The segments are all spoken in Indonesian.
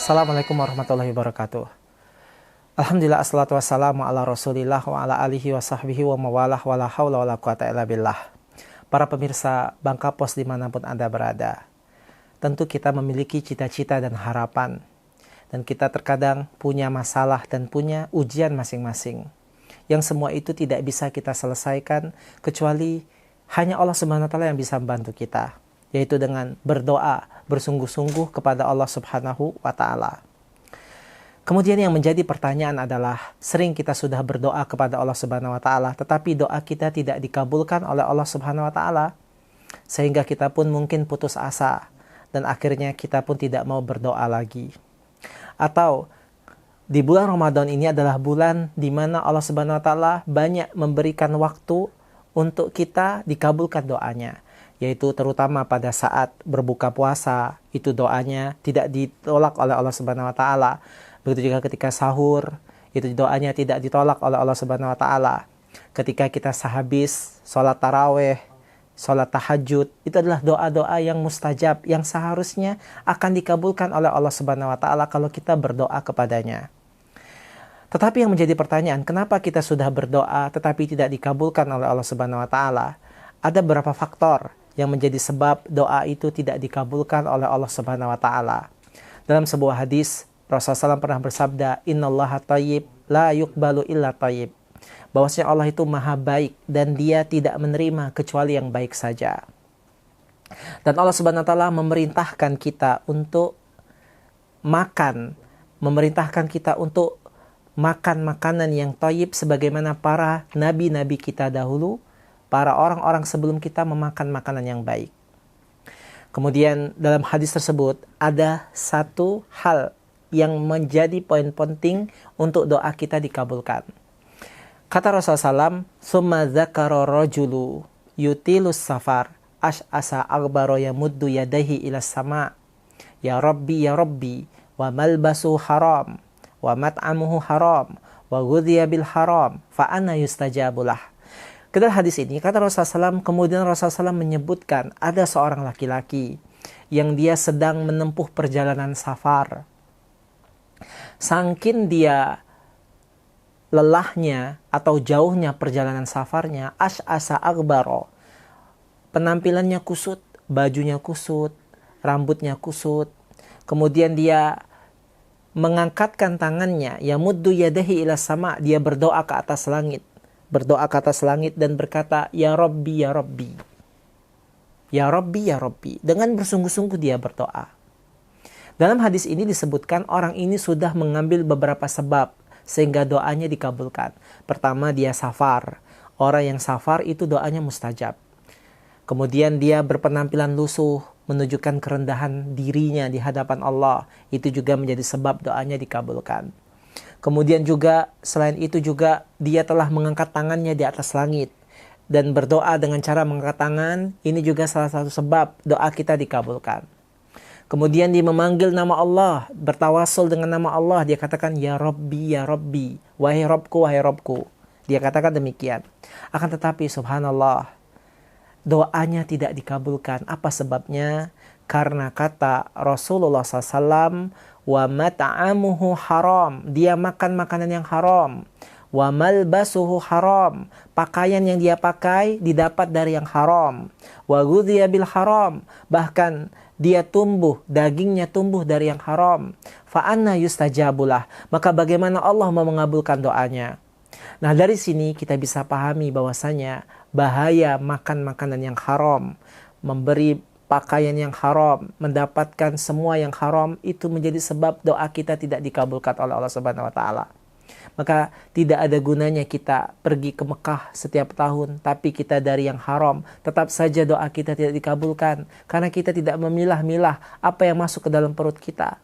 Assalamualaikum warahmatullahi wabarakatuh. Alhamdulillah, assalatu wassalamu ala rasulillah wa ala alihi wa sahbihi wa mawalah wa la hawla wa la quwata illa billah. Para pemirsa Bangka Pos dimanapun Anda berada, tentu kita memiliki cita-cita dan harapan. Dan kita terkadang punya masalah dan punya ujian masing-masing. Yang semua itu tidak bisa kita selesaikan kecuali hanya Allah Subhanahu wa Ta'ala yang bisa membantu kita, yaitu dengan berdoa bersungguh-sungguh kepada Allah Subhanahu wa Ta'ala. Kemudian yang menjadi pertanyaan adalah, sering kita sudah berdoa kepada Allah Subhanahu wa Ta'ala, tetapi doa kita tidak dikabulkan oleh Allah Subhanahu wa Ta'ala, sehingga kita pun mungkin putus asa dan akhirnya kita pun tidak mau berdoa lagi. Atau di bulan Ramadan ini adalah bulan di mana Allah Subhanahu wa Ta'ala banyak memberikan waktu untuk kita dikabulkan doanya, yaitu terutama pada saat berbuka puasa, itu doanya tidak ditolak oleh Allah Subhanahu wa Ta'ala. Begitu juga ketika sahur, itu doanya tidak ditolak oleh Allah Subhanahu wa Ta'ala. Ketika kita sehabis sholat taraweh, sholat tahajud, itu adalah doa-doa yang mustajab, yang seharusnya akan dikabulkan oleh Allah Subhanahu wa Ta'ala kalau kita berdoa kepadanya. Tetapi yang menjadi pertanyaan, kenapa kita sudah berdoa tetapi tidak dikabulkan oleh Allah Subhanahu wa Ta'ala? Ada beberapa faktor yang menjadi sebab doa itu tidak dikabulkan oleh Allah Subhanahu wa Ta'ala. Dalam sebuah hadis, Rasulullah SAW pernah bersabda, "Innallaha thayyib la yuqbalu illa thayyib." Bahwasanya Allah itu maha baik dan dia tidak menerima kecuali yang baik saja. Dan Allah Subhanahu wa Ta'ala memerintahkan kita untuk makan, memerintahkan kita untuk makan makanan yang thayyib sebagaimana para nabi-nabi kita dahulu, para orang-orang sebelum kita memakan makanan yang baik. Kemudian dalam hadis tersebut ada satu hal yang menjadi poin penting untuk doa kita dikabulkan. Kata Rasulullah SAW, "Summa dzakara rajulu yutilus safar ash'asa aghbara yamuddu yadayhi ila sama, ya Rabbi, wa malbasu haram, wa mat'amuhu haram, wa ghudhiya bil haram, fa anna yustajabulah." Kedalam hadis ini, kata Rasulullah SAW, kemudian Rasulullah SAW menyebutkan ada seorang laki-laki yang dia sedang menempuh perjalanan safar. Sangkin dia lelahnya atau jauhnya perjalanan safarnya, ash'asa aghbaro, penampilannya kusut, bajunya kusut, rambutnya kusut. Kemudian dia mengangkatkan tangannya, yamuddu yadahi ila sama, dia berdoa ke atas langit. Berdoa ke atas langit dan berkata, "Ya Rabbi, ya Rabbi." Ya Rabbi, ya Rabbi. Dengan bersungguh-sungguh dia berdoa. Dalam hadis ini disebutkan orang ini sudah mengambil beberapa sebab sehingga doanya dikabulkan. Pertama, dia safar. Orang yang safar itu doanya mustajab. Kemudian dia berpenampilan lusuh, menunjukkan kerendahan dirinya di hadapan Allah. Itu juga menjadi sebab doanya dikabulkan. Kemudian juga selain itu juga dia telah mengangkat tangannya di atas langit. Dan berdoa dengan cara mengangkat tangan, ini juga salah satu sebab doa kita dikabulkan. Kemudian dia memanggil nama Allah, bertawasul dengan nama Allah. Dia katakan, "Ya Rabbi, ya Rabbi, wahai Robku, wahai Robku." Dia katakan demikian. Akan tetapi subhanallah, doanya tidak dikabulkan. Apa sebabnya? Karena kata Rasulullah SAW, "Wa mat'amuhu haram." Dia makan makanan yang haram. "Wa malbasuhu haram." Pakaian yang dia pakai didapat dari yang haram. "Wa ghudhiya bil haram." Bahkan dia tumbuh, dagingnya tumbuh dari yang haram. "Fa anna yustajabulah." Maka bagaimana Allah mau mengabulkan doanya? Nah, dari sini kita bisa pahami bahwasanya bahaya makan makanan yang haram, memberi pakaian yang haram, mendapatkan semua yang haram, itu menjadi sebab doa kita tidak dikabulkan oleh Allah Subhanahu wa Ta'ala. Maka tidak ada gunanya kita pergi ke Mekah setiap tahun, tapi kita dari yang haram, tetap saja doa kita tidak dikabulkan, karena kita tidak memilah-milah apa yang masuk ke dalam perut kita.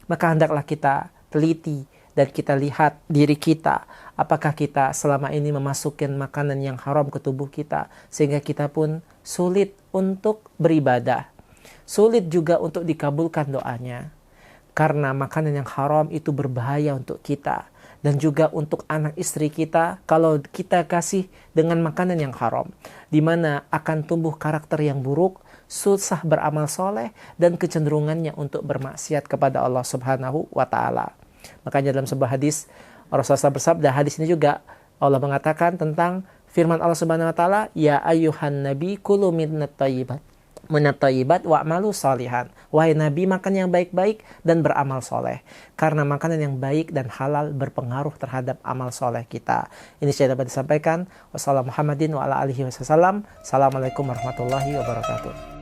Maka hendaklah kita teliti dan kita lihat diri kita, apakah kita selama ini memasukkan makanan yang haram ke tubuh kita, sehingga kita pun sulit untuk beribadah, sulit juga untuk dikabulkan doanya. Karena makanan yang haram itu berbahaya untuk kita dan juga untuk anak istri kita kalau kita kasih dengan makanan yang haram, di mana akan tumbuh karakter yang buruk, susah beramal soleh, dan kecenderungannya untuk bermaksiat kepada Allah Subhanahu wa Ta'ala. Makanya dalam sebuah hadis, Rasulullah bersabda, hadis ini juga Allah mengatakan tentang firman Allah Subhanahu wa Ta'ala, ya ayyuhan nabi kulu minat tayyibat wa'malu salihan. Wahai Nabi, makan yang baik-baik dan beramal soleh. Karena makanan yang baik dan halal berpengaruh terhadap amal soleh kita. Ini saya dapat disampaikan. Wassalamualaikum warahmatullahi wabarakatuh.